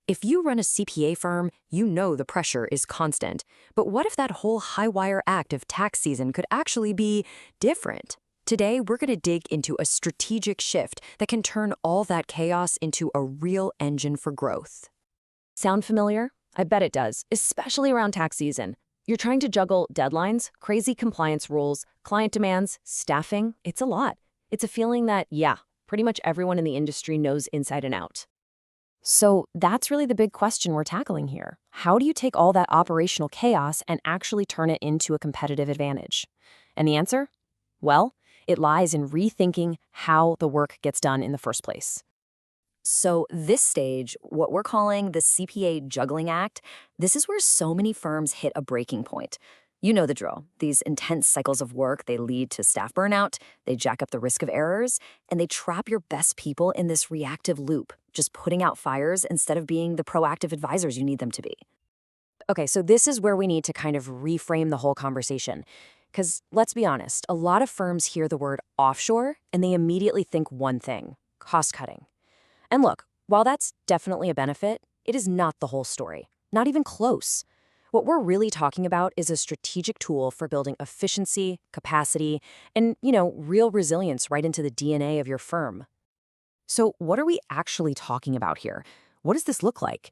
If you run a CPA firm, you know the pressure is constant. But what if that whole high-wire act of tax season could actually be different? Today, we're going to dig into a strategic shift that can turn all that chaos into a real engine for growth. Sound familiar? I bet it does, especially around tax season. You're trying to juggle deadlines, crazy compliance rules, client demands, staffing. It's a lot. It's a feeling that, yeah, pretty much everyone in the industry knows inside and out. So that's really the big question we're tackling here. How do you take all that operational chaos and actually turn it into a competitive advantage? And the answer? Well, it lies in rethinking how the work gets done in the first place. So this stage, what we're calling the CPA juggling act, this is where so many firms hit a breaking point. You know the drill. These intense cycles of work, they lead to staff burnout, they jack up the risk of errors, and they trap your best people in this reactive loop, just putting out fires instead of being the proactive advisors you need them to be. Okay, so this is where we need to kind of reframe the whole conversation. Because let's be honest, a lot of firms hear the word offshore and they immediately think one thing: cost cutting. And look, while that's definitely a benefit, it is not the whole story. Not even close. What we're really talking about is a strategic tool for building efficiency, capacity, and, real resilience right into the DNA of your firm. So what are we actually talking about here? What does this look like?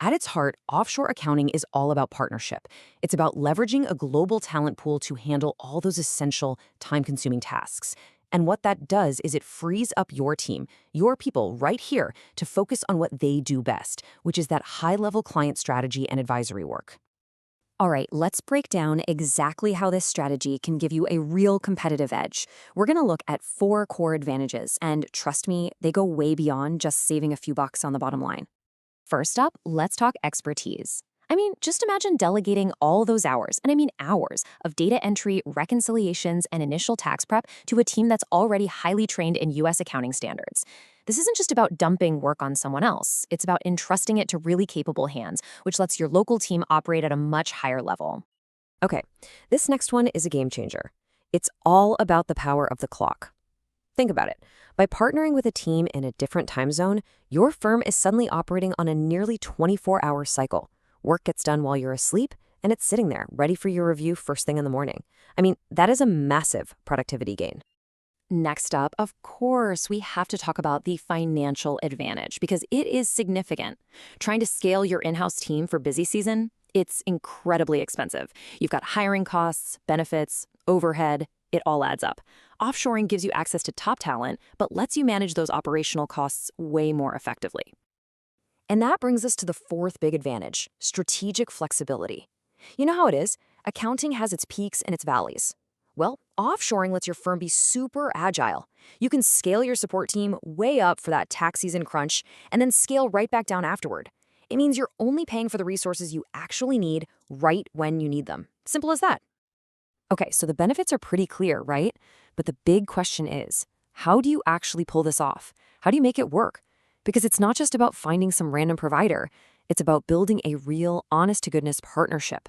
At its heart, offshore accounting is all about partnership. It's about leveraging a global talent pool to handle all those essential, time-consuming tasks. And what that does is it frees up your team, your people right here, to focus on what they do best, which is that high-level client strategy and advisory work. All right, let's break down exactly how this strategy can give you a real competitive edge. We're going to look at 4 core advantages, and trust me, they go way beyond just saving a few bucks on the bottom line. First up, let's talk expertise. Just imagine delegating all those hours, and I mean hours, of data entry, reconciliations, and initial tax prep to a team that's already highly trained in U.S. accounting standards. This isn't just about dumping work on someone else. It's about entrusting it to really capable hands, which lets your local team operate at a much higher level. Okay, this next one is a game changer. It's all about the power of the clock. Think about it. By partnering with a team in a different time zone, your firm is suddenly operating on a nearly 24-hour cycle. Work gets done while you're asleep, and it's sitting there, ready for your review first thing in the morning. That is a massive productivity gain. Next up, of course, we have to talk about the financial advantage because it is significant. Trying to scale your in-house team for busy season, it's incredibly expensive. You've got hiring costs, benefits, overhead, it all adds up. Offshoring gives you access to top talent, but lets you manage those operational costs way more effectively. And that brings us to the 4th big advantage: strategic flexibility. You know how it is? Accounting has its peaks and its valleys. Well, offshoring lets your firm be super agile. You can scale your support team way up for that tax season crunch and then scale right back down afterward. It means you're only paying for the resources you actually need right when you need them. Simple as that. Okay, so the benefits are pretty clear, right? But the big question is, how do you actually pull this off? How do you make it work? Because it's not just about finding some random provider. It's about building a real, honest-to-goodness partnership.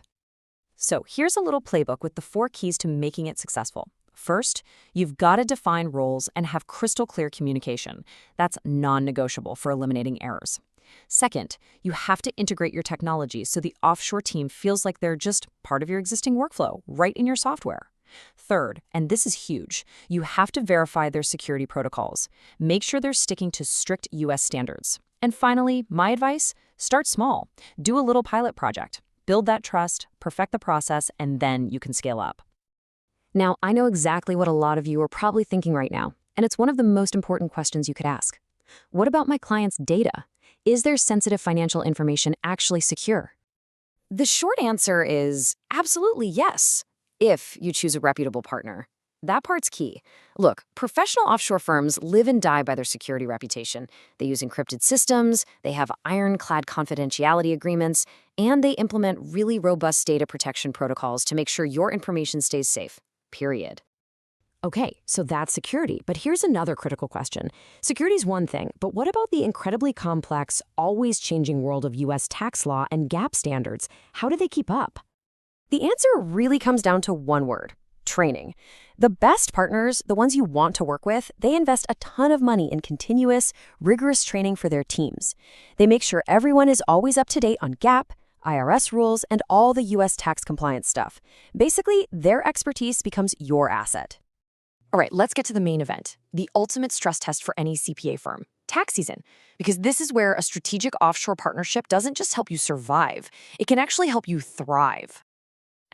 So here's a little playbook with the 4 keys to making it successful. First, you've got to define roles and have crystal clear communication. That's non-negotiable for eliminating errors. Second, you have to integrate your technology so the offshore team feels like they're just part of your existing workflow, right in your software. Third, and this is huge, you have to verify their security protocols. Make sure they're sticking to strict U.S. standards. And finally, my advice, start small. Do a little pilot project. Build that trust, perfect the process, and then you can scale up. Now, I know exactly what a lot of you are probably thinking right now, and it's one of the most important questions you could ask. What about my client's data? Is their sensitive financial information actually secure? The short answer is absolutely yes, if you choose a reputable partner. That part's key. Look, professional offshore firms live and die by their security reputation. They use encrypted systems, they have ironclad confidentiality agreements, and they implement really robust data protection protocols to make sure your information stays safe, period. Okay, so that's security, but here's another critical question. Security is one thing, but what about the incredibly complex, always changing world of U.S. tax law and GAAP standards? How do they keep up? The answer really comes down to one word: training. The best partners, the ones you want to work with, they invest a ton of money in continuous, rigorous training for their teams. They make sure everyone is always up to date on GAAP, IRS rules, and all the U.S. tax compliance stuff. Basically, their expertise becomes your asset. All right, let's get to the main event, the ultimate stress test for any CPA firm, tax season. Because this is where a strategic offshore partnership doesn't just help you survive, it can actually help you thrive.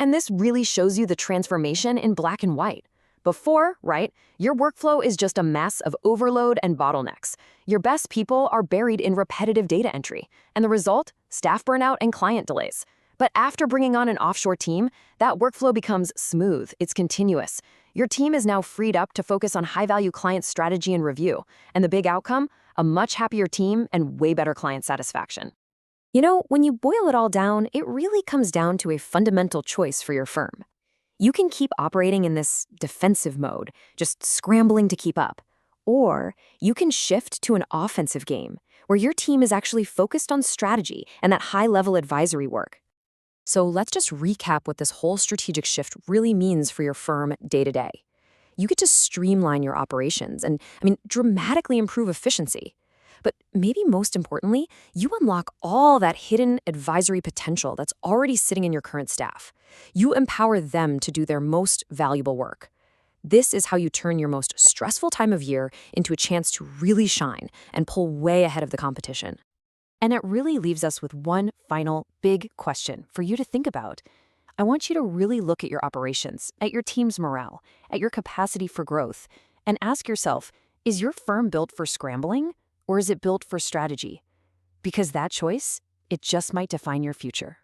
And this really shows you the transformation in black and white. Before, right, your workflow is just a mess of overload and bottlenecks. Your best people are buried in repetitive data entry. And the result? Staff burnout and client delays. But after bringing on an offshore team, that workflow becomes smooth, it's continuous. Your team is now freed up to focus on high-value client strategy and review. And the big outcome? A much happier team and way better client satisfaction. You know, when you boil it all down, it really comes down to a fundamental choice for your firm. You can keep operating in this defensive mode, just scrambling to keep up. Or you can shift to an offensive game, where your team is actually focused on strategy and that high-level advisory work. So let's just recap what this whole strategic shift really means for your firm day to day. You get to streamline your operations and, dramatically improve efficiency. But maybe most importantly, you unlock all that hidden advisory potential that's already sitting in your current staff. You empower them to do their most valuable work. This is how you turn your most stressful time of year into a chance to really shine and pull way ahead of the competition. And it really leaves us with one final big question for you to think about. I want you to really look at your operations, at your team's morale, at your capacity for growth, and ask yourself, is your firm built for scrambling, or is it built for strategy? Because that choice, it just might define your future.